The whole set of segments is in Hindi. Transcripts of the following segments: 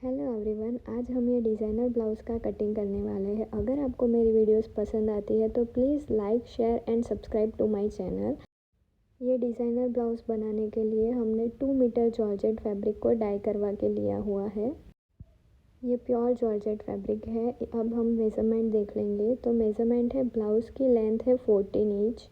हेलो एवरीवन, आज हम ये डिज़ाइनर ब्लाउज़ का कटिंग करने वाले हैं। अगर आपको मेरी वीडियोस पसंद आती है तो please like share and subscribe to my channel. ये डिज़ाइनर ब्लाउज़ बनाने के लिए हमने 2 मीटर जॉर्जेट फैब्रिक को डाई करवा के लिया हुआ है। ये प्योर जॉर्जेट फैब्रिक है। अब हम मेज़रमेंट देख लेंगे। तो मेज़रमेंट है, ब्लाउज़ की लेंथ है 14 इंच,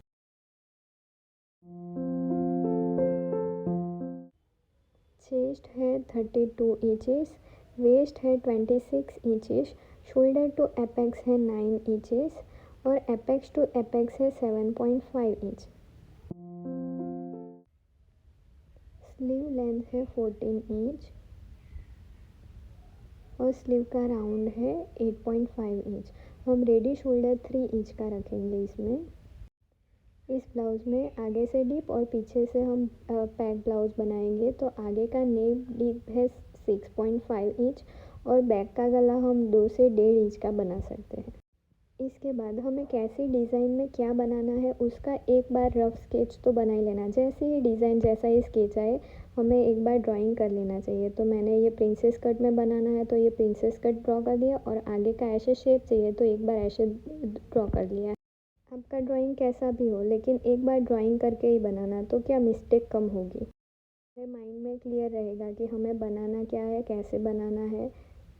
चेस्ट है 32 इंचेस, वेस्ट है 26 इंचेस, शोल्डर टू एपेक्स है 9 इंचेस और एपेक्स टू एपेक्स है 7.5 इंच। स्लीव लेंथ है 14 इंच और स्लीव का राउंड है 8.5 इंच। हम रेडी शोल्डर 3 इंच का रखेंगे इसमें। इस ब्लाउज़ में आगे से डीप और पीछे से हम पैक ब्लाउज़ बनाएंगे। तो आगे का नेक डीप है 6.5 इंच और बैक का गला हम 2 से 1.5 इंच का बना सकते हैं। इसके बाद हमें कैसी डिज़ाइन में क्या बनाना है उसका एक बार रफ स्केच तो बना ही लेना। जैसे ही डिज़ाइन जैसा ही स्केच आए हमें एक बार ड्राइंग कर लेना चाहिए। तो मैंने ये प्रिंसेस कट में बनाना है तो ये प्रिंसेस कट ड्रॉ कर दिया, और आगे का ऐसे शेप चाहिए तो एक बार ऐसे ड्रॉ कर लिया। आपका ड्राइंग कैसा भी हो, लेकिन एक बार ड्राइंग करके ही बनाना, तो क्या मिस्टेक कम होगी। मेरे माइंड में क्लियर रहेगा कि हमें बनाना क्या है, कैसे बनाना है।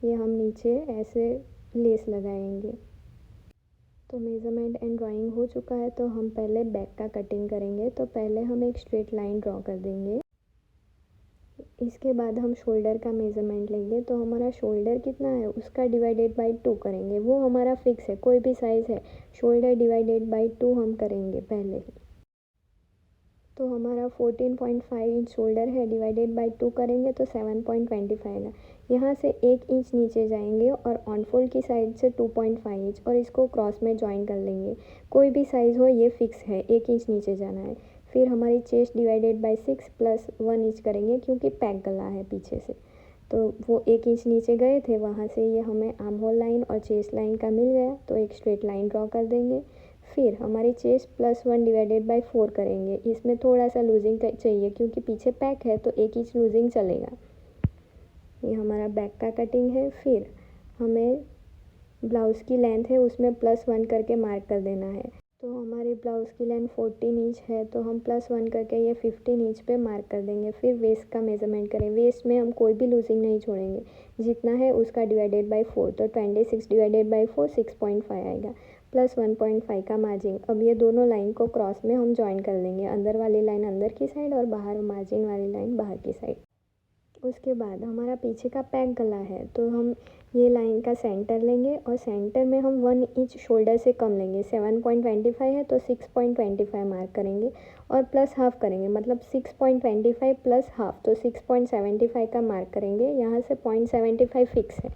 ये हम नीचे ऐसे लेस लगाएंगे। तो मेज़रमेंट एंड ड्राइंग हो चुका है, तो हम पहले बैक का कटिंग करेंगे। तो पहले हम एक स्ट्रेट लाइन ड्रॉ कर देंगे। इसके बाद हम शोल्डर का मेज़रमेंट लेंगे। तो हमारा शोल्डर कितना है उसका डिवाइडेड बाई 2 करेंगे। वो हमारा फिक्स है, कोई भी साइज़ है, शोल्डर डिवाइडेड बाई 2 हम करेंगे पहले ही। तो हमारा 14.5 इंच शोल्डर है, डिवाइडेड बाई 2 करेंगे तो 7.25 है। यहाँ से 1 इंच नीचे जाएंगे और ऑन फोल्ड की साइड से 2.5 इंच और इसको क्रॉस में ज्वाइन कर लेंगे। कोई भी साइज़ हो, ये फिक्स है, 1 इंच नीचे जाना है। फिर हमारी chest divided by 6 plus 1 inch करेंगे, क्योंकि पैक गला है पीछे से। तो वो 1 इंच नीचे गए थे, वहाँ से ये हमें आर्म होल लाइन और चेस्ट लाइन का मिल गया, तो एक स्ट्रेट लाइन ड्रॉ कर देंगे। फिर हमारी चेस्ट प्लस 1 डिवाइडेड बाई 4 करेंगे। इसमें थोड़ा सा लूजिंग चाहिए क्योंकि पीछे पैक है, तो 1 इंच लूजिंग चलेगा। ये हमारा बैक का कटिंग है। फिर हमें ब्लाउज़ की लेंथ है उसमें प्लस 1 करके मार्क कर देना है। तो हमारी ब्लाउज़ की लेंथ 14 इंच है, तो हम प्लस 1 करके ये 15 इंच पे मार्क कर देंगे। फिर वेस्ट का मेज़रमेंट करें। वेस्ट में हम कोई भी लूजिंग नहीं छोड़ेंगे, जितना है उसका डिवाइडेड बाई 4। तो 26 डिवाइडेड बाई 4 6.5 आएगा, प्लस 1.5 का मार्जिन। अब ये दोनों लाइन को क्रॉस में हम ज्वाइन कर लेंगे, अंदर वाली लाइन अंदर की साइड और बाहर मार्जिन वाली लाइन बाहर की साइड। उसके बाद हमारा पीछे का पैक गला है, तो हम ये लाइन का सेंटर लेंगे और सेंटर में हम 1 इंच शोल्डर से कम लेंगे। 7.25 है तो 6.25 मार्क करेंगे और प्लस हाफ करेंगे, मतलब 6.25 प्लस हाफ, तो 6.75 का मार्क करेंगे। यहाँ से 0.75 फिक्स है,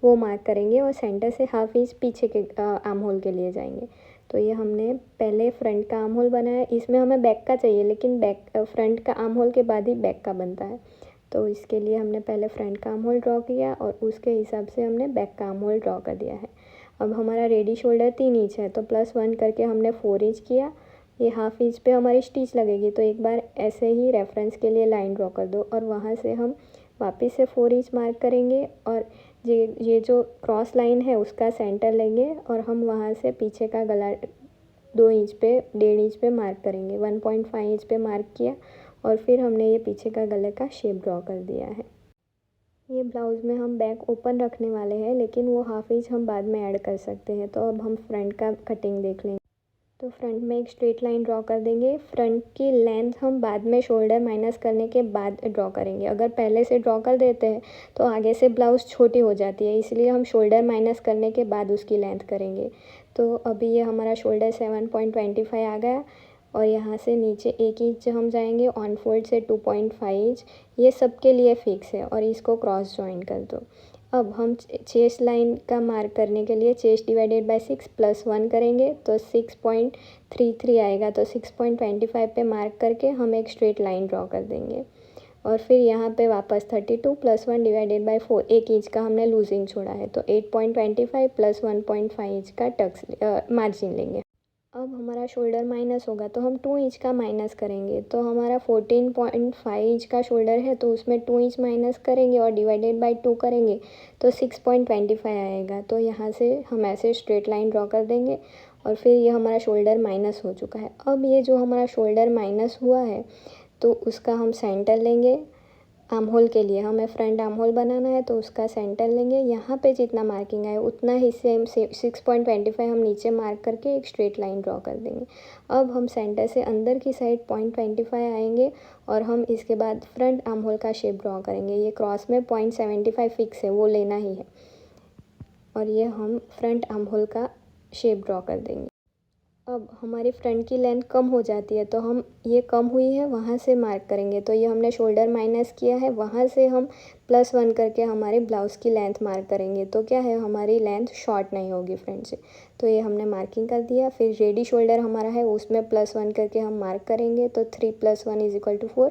वो मार्क करेंगे और सेंटर से हाफ इंच पीछे के आर्म होल के लिए जाएंगे। तो ये हमने पहले फ्रंट का आर्म होल बनाया। इसमें हमें बैक का चाहिए, लेकिन बैक फ्रंट का आर्म होल के बाद ही बैक का बनता है। तो इसके लिए हमने पहले फ्रंट का आर्म होल ड्रॉ किया और उसके हिसाब से हमने बैक का आर्म होल ड्रॉ कर दिया है। अब हमारा रेडी शोल्डर 3 इंच है, तो प्लस 1 करके हमने 4 इंच किया। ये हाफ इंच पे हमारी स्टिच लगेगी, तो एक बार ऐसे ही रेफरेंस के लिए लाइन ड्रॉ कर दो और वहाँ से हम वापस से 4 इंच मार्क करेंगे और ये जो क्रॉस लाइन है उसका सेंटर लेंगे और हम वहाँ से पीछे का गला 2 इंच पे 1.5 इंच पे मार्क करेंगे। 1.5 इंच पे मार्क किया और फिर हमने ये पीछे का गले का शेप ड्रॉ कर दिया है। ये ब्लाउज़ में हम बैक ओपन रखने वाले हैं, लेकिन वो हाफ इंच हम बाद में ऐड कर सकते हैं। तो अब हम फ्रंट का कटिंग देख लेंगे। तो फ्रंट में एक स्ट्रेट लाइन ड्रॉ कर देंगे। फ्रंट की लेंथ हम बाद में शोल्डर माइनस करने के बाद ड्रॉ करेंगे। अगर पहले से ड्रॉ कर देते हैं तो आगे से ब्लाउज़ छोटी हो जाती है, इसलिए हम शोल्डर माइनस करने के बाद उसकी लेंथ करेंगे। तो अभी ये हमारा शोल्डर 7.25 आ गया और यहाँ से नीचे 1 इंच हम जाएंगे, ऑन फोल्ड से 2.5 इंच। ये सब के लिए फिक्स है और इसको क्रॉस ज्वाइन कर दो। अब हम चेस्ट लाइन का मार्क करने के लिए चेस्ट डिवाइडेड बाय 6 प्लस 1 करेंगे, तो 6.33 आएगा। तो 6.25 पे मार्क करके हम एक स्ट्रेट लाइन ड्रॉ कर देंगे और फिर यहाँ पे वापस 32 प्लस 1 डिवाइडेड बाय 4, 1 इंच का हमने लूजिंग छोड़ा है, तो 8.25 प्लस 1.5 इंच का टक्स मार्जिन लेंगे। अब हमारा शोल्डर माइनस होगा तो हम 2 इंच का माइनस करेंगे, तो हमारा 14.5 इंच का शोल्डर है तो उसमें 2 इंच माइनस करेंगे और डिवाइडेड बाय 2 करेंगे तो 6.25 आएगा। तो यहाँ से हम ऐसे स्ट्रेट लाइन ड्रॉ कर देंगे और फिर ये हमारा शोल्डर माइनस हो चुका है। अब ये जो हमारा शोल्डर माइनस हुआ है तो उसका हम सेंटर लेंगे। आर्म होल के लिए हमें फ्रंट आर्म होल बनाना है तो उसका सेंटर लेंगे। यहाँ पे जितना मार्किंग है उतना ही सेम 6.25 हम नीचे मार्क करके एक स्ट्रेट लाइन ड्रॉ कर देंगे। अब हम सेंटर से अंदर की साइड 0.25 आएंगे और हम इसके बाद फ्रंट आर्म होल का शेप ड्रॉ करेंगे। ये क्रॉस में 0.75 फिक्स है, वो लेना ही है और ये हम फ्रंट आर्म होल का शेप ड्रॉ कर देंगे। अब हमारी फ्रंट की लेंथ कम हो जाती है तो हम ये कम हुई है वहाँ से मार्क करेंगे। तो ये हमने शोल्डर माइनस किया है, वहाँ से हम +1 करके हमारे ब्लाउज़ की लेंथ मार्क करेंगे। तो क्या है, हमारी लेंथ शॉर्ट नहीं होगी फ्रंट से। तो ये हमने मार्किंग कर दिया। फिर रेडी शोल्डर हमारा है उसमें +1 करके हम मार्क करेंगे। तो 3 + 1 = 4।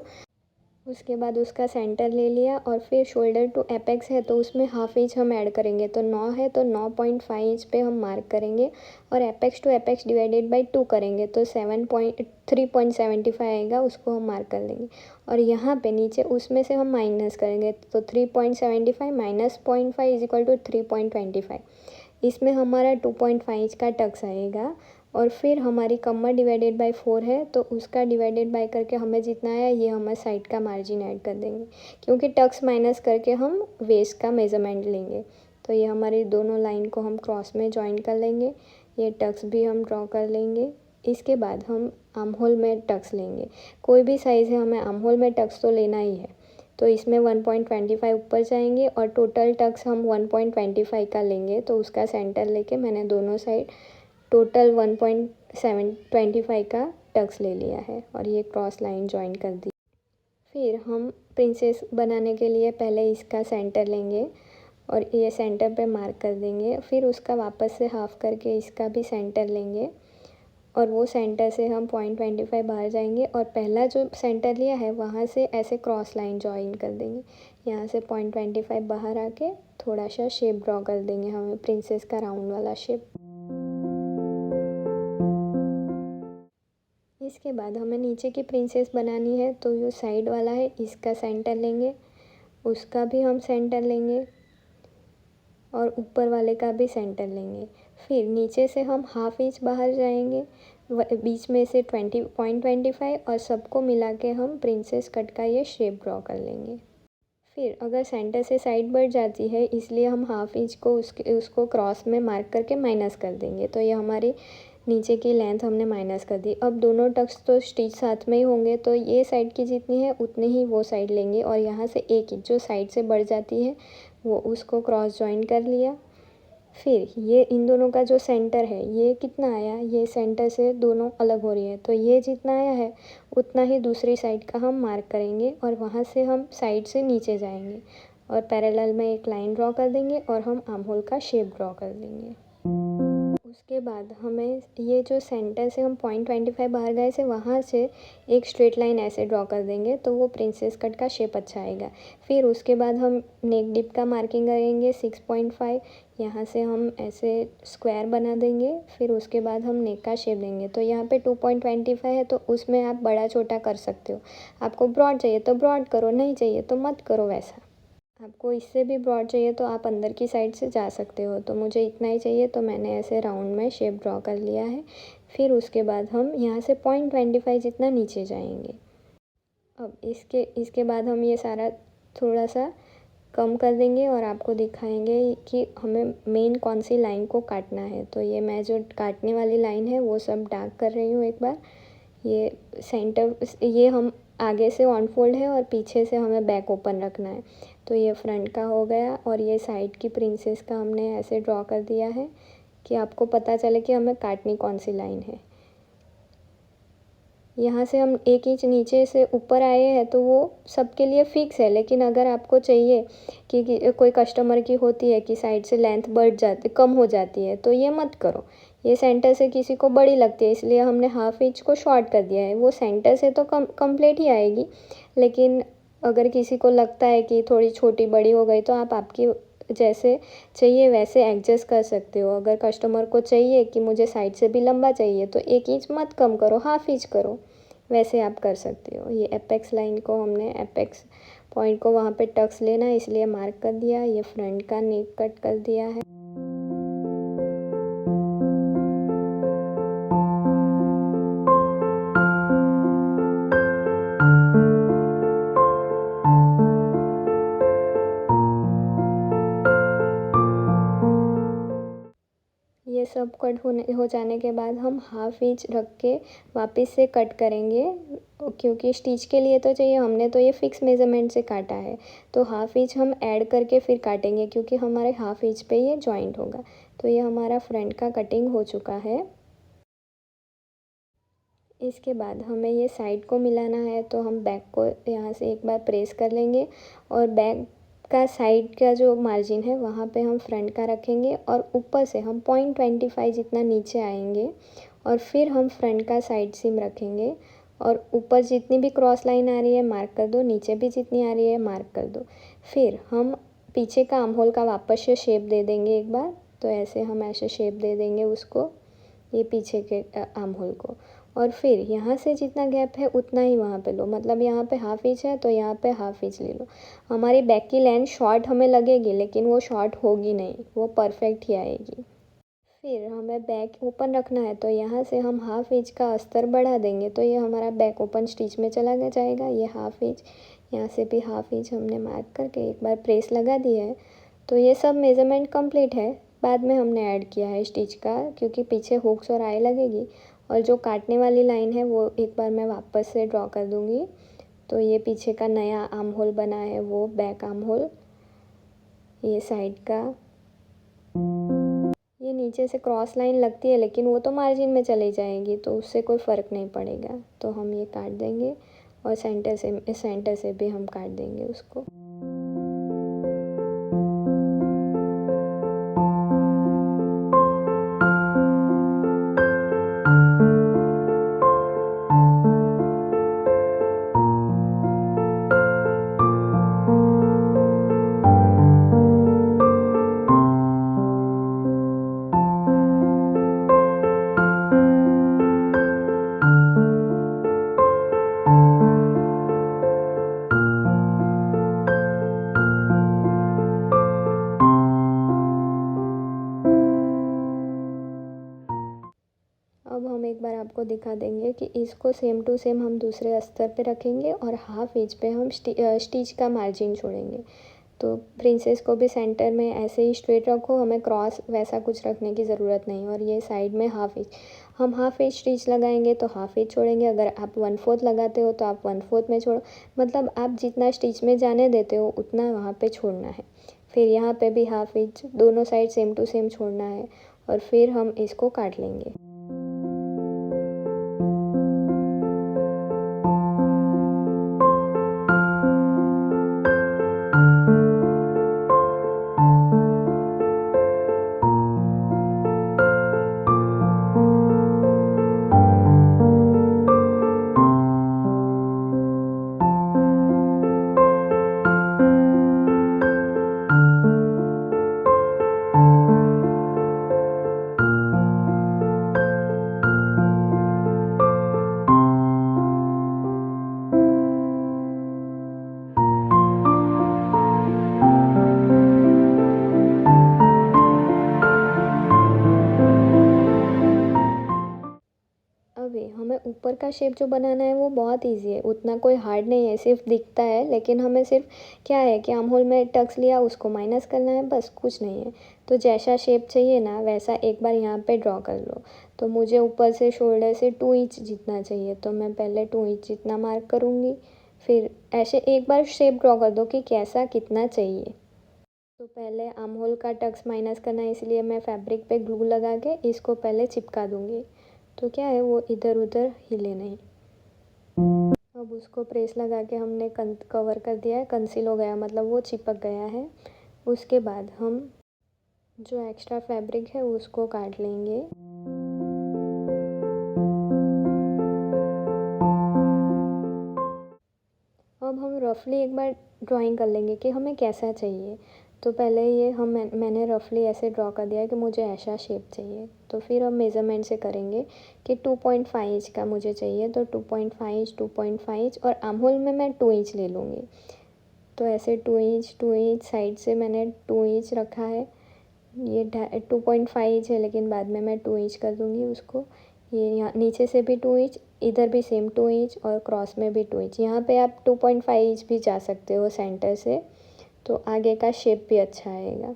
उसके बाद उसका सेंटर ले लिया और फिर शोल्डर टू एपेक्स है तो उसमें हाफ इंच हम ऐड करेंगे। तो 9 है तो 9.5 इंच पे हम मार्क करेंगे और apex to apex divided by 2 करेंगे तो 3.75 आएगा, उसको हम मार्क कर लेंगे। और यहाँ पे नीचे उसमें से हम माइनस करेंगे तो 3.75 - 0.5 = 3.25। इसमें हमारा 2.5 इंच का टक्स आएगा। और फिर हमारी कमर डिवाइडेड बाय 4 है तो उसका डिवाइडेड बाय करके हमें जितना आया ये हमें साइड का मार्जिन ऐड कर देंगे, क्योंकि टक्स माइनस करके हम वेस्ट का मेज़रमेंट लेंगे। तो ये हमारी दोनों लाइन को हम क्रॉस में जॉइन कर लेंगे। ये टक्स भी हम ड्रॉ कर लेंगे। इसके बाद हम आर्म होल में टक्स लेंगे। कोई भी साइज़ है, हमें आर्म होल में टक्स तो लेना ही है। तो इसमें 1.25 ऊपर जाएंगे और टोटल टक्स हम 1.25 का लेंगे। तो उसका सेंटर लेके मैंने दोनों साइड टोटल 1.725 का टक्स ले लिया है और ये क्रॉस लाइन जॉइन कर दी। फिर हम प्रिंसेस बनाने के लिए पहले इसका सेंटर लेंगे और ये सेंटर पे मार्क कर देंगे। फिर उसका वापस से हाफ करके इसका भी सेंटर लेंगे और वो सेंटर से हम 0.25 बाहर जाएंगे और पहला जो सेंटर लिया है वहाँ से ऐसे क्रॉस लाइन जॉइन कर देंगे। यहाँ से 0.25 बाहर आके थोड़ा सा शेप ड्रॉ कर देंगे, हमें प्रिंसेस का राउंड वाला शेप। इसके बाद हमें नीचे की प्रिंसेस बनानी है तो जो साइड वाला है इसका सेंटर लेंगे, उसका भी हम सेंटर लेंगे और ऊपर वाले का भी सेंटर लेंगे। फिर नीचे से हम हाफ इंच बाहर जाएंगे, बीच में से 0.25 और सबको मिला के हम प्रिंसेस कट का ये शेप ड्रॉ कर लेंगे। फिर अगर सेंटर से साइड बढ़ जाती है इसलिए हम हाफ इंच को उसको क्रॉस में मार्क करके माइनस कर देंगे। तो ये हमारी नीचे की लेंथ हमने माइनस कर दी। अब दोनों टक्स तो स्टिच साथ में ही होंगे तो ये साइड की जितनी है उतनी ही वो साइड लेंगे और यहाँ से एक इंच जो साइड से बढ़ जाती है वो उसको क्रॉस जॉइन कर लिया। फिर ये इन दोनों का जो सेंटर है ये कितना आया, ये सेंटर से दोनों अलग हो रही है तो ये जितना आया है उतना ही दूसरी साइड का हम मार्क करेंगे और वहाँ से हम साइड से नीचे जाएंगे और पैरेलल में एक लाइन ड्रॉ कर देंगे और हम आर्म होल का शेप ड्रॉ कर देंगे। उसके बाद हमें ये जो सेंटर से हम 0.25 बाहर गए से वहाँ से एक स्ट्रेट लाइन ऐसे ड्रॉ कर देंगे तो वो प्रिंसेस कट का शेप अच्छा आएगा। फिर उसके बाद हम नेक डिप का मार्किंग करेंगे 6.5। यहाँ से हम ऐसे स्क्वायर बना देंगे। फिर उसके बाद हम नेक का शेप देंगे। तो यहाँ पे 2.25 है तो उसमें आप बड़ा छोटा कर सकते हो। आपको ब्रॉड चाहिए तो ब्रॉड करो, नहीं चाहिए तो मत करो वैसा। आपको इससे भी ब्रॉड चाहिए तो आप अंदर की साइड से जा सकते हो। तो मुझे इतना ही चाहिए तो मैंने ऐसे राउंड में शेप ड्रॉ कर लिया है। फिर उसके बाद हम यहाँ से 0.25 जितना नीचे जाएंगे। अब इसके बाद हम ये सारा थोड़ा सा कम कर देंगे और आपको दिखाएंगे कि हमें मेन कौन सी लाइन को काटना है। तो ये मैं जो काटने वाली लाइन है वो सब डार्क कर रही हूँ एक बार। ये सेंटर, ये हम आगे से ऑन फोल्ड है और पीछे से हमें बैक ओपन रखना है। तो ये फ्रंट का हो गया और ये साइड की प्रिंसेस का हमने ऐसे ड्रॉ कर दिया है कि आपको पता चले कि हमें काटनी कौन सी लाइन है। यहाँ से हम एक इंच नीचे से ऊपर आए हैं तो वो सबके लिए फ़िक्स है, लेकिन अगर आपको चाहिए कि कोई कस्टमर की होती है कि साइड से लेंथ बढ़ जाती, कम हो जाती है, तो ये मत करो। ये सेंटर से किसी को बड़ी लगती है इसलिए हमने हाफ इंच को शॉर्ट कर दिया है। वो सेंटर से तो कंप्लीट ही आएगी, लेकिन अगर किसी को लगता है कि थोड़ी छोटी बड़ी हो गई तो आप आपकी जैसे चाहिए वैसे एडजस्ट कर सकते हो। अगर कस्टमर को चाहिए कि मुझे साइड से भी लंबा चाहिए तो 1 इंच मत कम करो, हाफ इंच करो, वैसे आप कर सकते हो। ये एपेक्स लाइन को हमने एपेक्स पॉइंट को वहाँ पे टक्स लेना है इसलिए मार्क कर दिया। ये फ्रंट का नेक कट कर दिया है। ये सब कट हो जाने के बाद हम हाफ इंच रख के वापस से कट करेंगे, क्योंकि स्टिच के लिए तो चाहिए। हमने तो ये फिक्स मेज़रमेंट से काटा है तो हाफ इंच हम ऐड करके फिर काटेंगे, क्योंकि हमारे हाफ इंच पे ये जॉइंट होगा। तो ये हमारा फ्रंट का कटिंग हो चुका है। इसके बाद हमें ये साइड को मिलाना है तो हम बैक को यहाँ से एक बार प्रेस कर लेंगे और बैक का साइड का जो मार्जिन है वहाँ पे हम फ्रंट का रखेंगे और ऊपर से हम 0.25 जितना नीचे आएंगे और फिर हम फ्रंट का साइड सीम रखेंगे और ऊपर जितनी भी क्रॉस लाइन आ रही है मार्क कर दो, नीचे भी जितनी आ रही है मार्क कर दो। फिर हम पीछे का आर्म होल का वापस से शेप दे देंगे एक बार। तो ऐसे हम ऐसे शेप दे देंगे उसको, ये पीछे के आर्म होल को। और फिर यहाँ से जितना गैप है उतना ही वहाँ पे लो, मतलब यहाँ पे हाफ इंच है तो यहाँ पे हाफ इंच ले लो। हमारी बैक की लेंथ शॉर्ट हमें लगेगी लेकिन वो शॉर्ट होगी नहीं, वो परफेक्ट ही आएगी। फिर हमें बैक ओपन रखना है तो यहाँ से हम हाफ इंच का अस्तर बढ़ा देंगे तो ये हमारा बैक ओपन स्टिच में चला जाएगा। ये हाफ इंच, यहाँ से भी हाफ इंच हमने मार्क करके एक बार प्रेस लगा दिया है। तो ये सब मेज़रमेंट कंप्लीट है। बाद में हमने ऐड किया है स्टिच का, क्योंकि पीछे हुक्स और आई लगेगी। और जो काटने वाली लाइन है वो एक बार मैं वापस से ड्रॉ कर दूँगी। तो ये पीछे का नया आर्म होल बना है वो बैक आर्म होल, ये साइड का। ये नीचे से क्रॉस लाइन लगती है लेकिन वो तो मार्जिन में चली जाएगी तो उससे कोई फ़र्क नहीं पड़ेगा। तो हम ये काट देंगे और सेंटर से भी हम काट देंगे उसको। अब हम एक बार आपको दिखा देंगे कि इसको सेम टू सेम हम दूसरे अस्तर पे रखेंगे और हाफ इंच पे हम स्टिच का मार्जिन छोड़ेंगे। तो प्रिंसेस को भी सेंटर में ऐसे ही स्ट्रेट रखो, हमें क्रॉस वैसा कुछ रखने की ज़रूरत नहीं। और ये साइड में हाफ इंच, हम हाफ इंच स्टिच लगाएंगे तो हाफ इंच छोड़ेंगे। अगर आप 1/4 लगाते हो तो आप 1/4 में छोड़ो, मतलब आप जितना स्टिच में जाने देते हो उतना वहाँ पे छोड़ना है। फिर यहाँ पे भी हाफ इंच दोनों साइड सेम टू सेम छोड़ना है और फिर हम इसको काट लेंगे। अभी हमें ऊपर का शेप जो बनाना है वो बहुत इजी है, उतना कोई हार्ड नहीं है, सिर्फ दिखता है। लेकिन हमें सिर्फ क्या है कि आर्म होल में टक्स लिया उसको माइनस करना है, बस कुछ नहीं है। तो जैसा शेप चाहिए ना वैसा एक बार यहाँ पे ड्रॉ कर लो। तो मुझे ऊपर से शोल्डर से 2 इंच जितना चाहिए तो मैं पहले 2 इंच जितना मार्क करूँगी। फिर ऐसे एक बार शेप ड्रॉ कर दो कि कैसा कितना चाहिए। तो पहले आर्म होल का टक्स माइनस करना है इसलिए मैं फैब्रिक पे ग्लू लगा के इसको पहले चिपका दूँगी। तो क्या है वो इधर उधर हिले नहीं। अब उसको प्रेस लगा के हमने कवर कर दिया है, कंसील हो गया, मतलब वो चिपक गया है। उसके बाद हम जो एक्स्ट्रा फैब्रिक है उसको काट लेंगे। अब हम रफली एक बार ड्राइंग कर लेंगे कि हमें कैसा चाहिए। तो पहले ये मैंने रफली ऐसे ड्रॉ कर दिया है कि मुझे ऐसा शेप चाहिए। तो फिर हम मेज़रमेंट से करेंगे कि 2.5 इंच का मुझे चाहिए, तो 2.5 इंच 2.5 इंच और आर्म होल में मैं 2 इंच ले लूँगी। तो ऐसे 2 इंच साइड से मैंने 2 इंच रखा है। ये 2.5 इंच है, लेकिन बाद में मैं 2 इंच कर दूँगी उसको। ये यहाँ नीचे से भी 2 इंच, इधर भी सेम 2 इंच और क्रॉस में भी 2 इंच। यहाँ पे आप 2.5 इंच भी जा सकते हो सेंटर से, तो आगे का शेप भी अच्छा आएगा।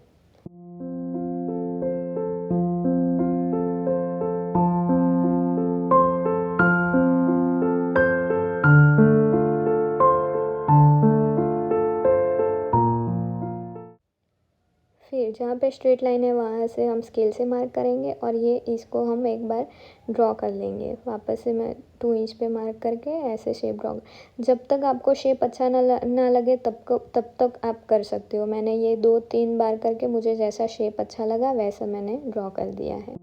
फिर जहाँ पे स्ट्रेट लाइन है वहाँ से हम स्केल से मार्क करेंगे और ये इसको हम एक बार ड्रॉ कर लेंगे। वापस से मैं 2 इंच पे मार्क करके ऐसे शेप ड्रॉ, जब तक आपको शेप अच्छा ना लगे तब तक आप कर सकते हो। मैंने ये 2-3 बार करके मुझे जैसा शेप अच्छा लगा वैसा मैंने ड्रॉ कर दिया है।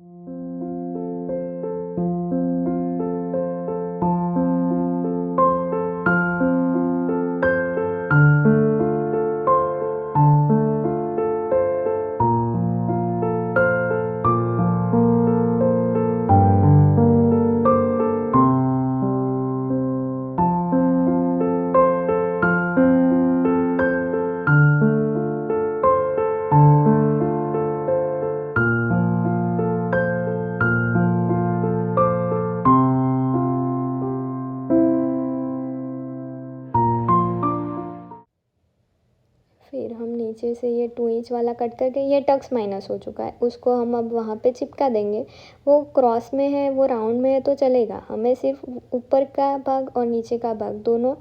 फिर हम नीचे से ये 2 इंच वाला कट करके, ये टक्स माइनस हो चुका है, उसको हम अब वहाँ पे चिपका देंगे। वो क्रॉस में है, वो राउंड में है तो चलेगा, हमें सिर्फ ऊपर का भाग और नीचे का भाग दोनों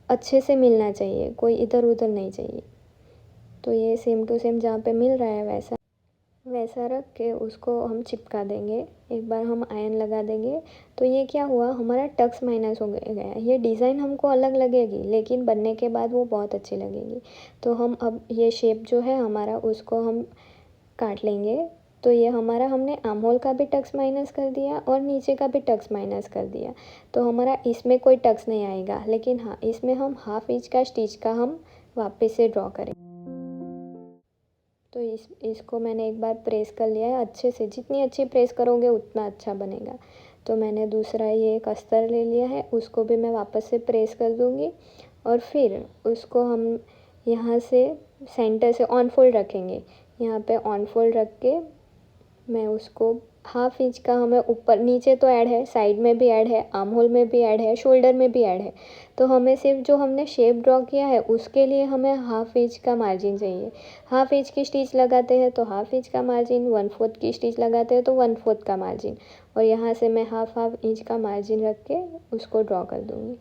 अच्छे से मिलना चाहिए, कोई इधर उधर नहीं चाहिए। तो ये सेम टू सेम जहाँ पे मिल रहा है वैसा वैसा रख के उसको हम चिपका देंगे। एक बार हम आयन लगा देंगे। तो ये क्या हुआ, हमारा टक्स माइनस हो गया। ये डिज़ाइन हमको अलग लगेगी लेकिन बनने के बाद वो बहुत अच्छी लगेगी। तो हम अब ये शेप जो है हमारा उसको हम काट लेंगे। तो ये हमारा हमने आर्म होल का भी टक्स माइनस कर दिया और नीचे का भी टक्स माइनस कर दिया। तो हमारा इसमें कोई टक्स नहीं आएगा, लेकिन हाँ इसमें हम हाफ इंच का स्टिच का हम वापस से ड्रॉ करें। तो इसको मैंने एक बार प्रेस कर लिया है अच्छे से, जितनी अच्छी प्रेस करोगे उतना अच्छा बनेगा। तो मैंने दूसरा ये एक अस्तर ले लिया है, उसको भी मैं वापस से प्रेस कर दूँगी और फिर उसको हम यहाँ से सेंटर से ऑन फोल्ड रखेंगे। यहाँ पे ऑन फोल्ड रख के मैं उसको हाफ इंच का, हमें ऊपर नीचे तो ऐड है, साइड में भी ऐड है, आर्म होल में भी ऐड है, शोल्डर में भी ऐड है। तो हमें सिर्फ जो हमने शेप ड्रॉ किया है उसके लिए हमें हाफ इंच का मार्जिन चाहिए। हाफ इंच की स्टिच लगाते हैं तो हाफ इंच का मार्जिन, 1/4 की स्टिच लगाते हैं तो 1/4 का मार्जिन, और यहाँ से मैं हाफ इंच का मार्जिन रख के उसको ड्रॉ कर दूँगी।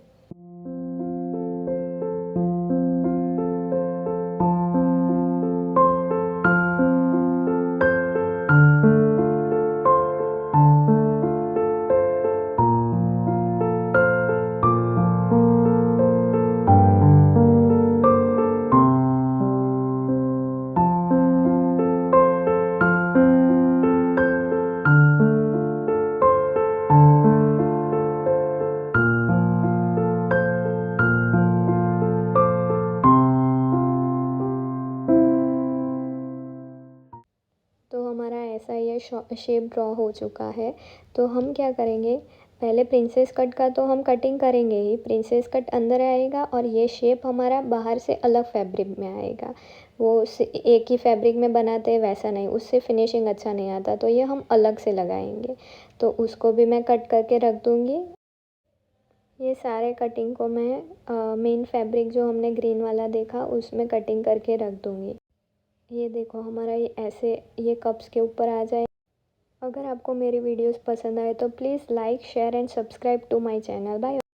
तो हमारा ऐसा ये शेप ड्रॉ हो चुका है। तो हम क्या करेंगे, पहले प्रिंसेस कट का तो हम कटिंग करेंगे ही, प्रिंसेस कट अंदर आएगा और ये शेप हमारा बाहर से अलग फैब्रिक में आएगा। वो एक ही फैब्रिक में बनाते हैं वैसा नहीं, उससे फिनिशिंग अच्छा नहीं आता, तो ये हम अलग से लगाएंगे। तो उसको भी मैं कट करके रख दूँगी। ये सारे कटिंग को मैं मेन फैब्रिक जो हमने ग्रीन वाला देखा उसमें कटिंग करके रख दूँगी। ये देखो हमारा ये ऐसे ये कप्स के ऊपर आ जाए। अगर आपको मेरी वीडियोस पसंद आए तो please like share and subscribe to my channel. Bye.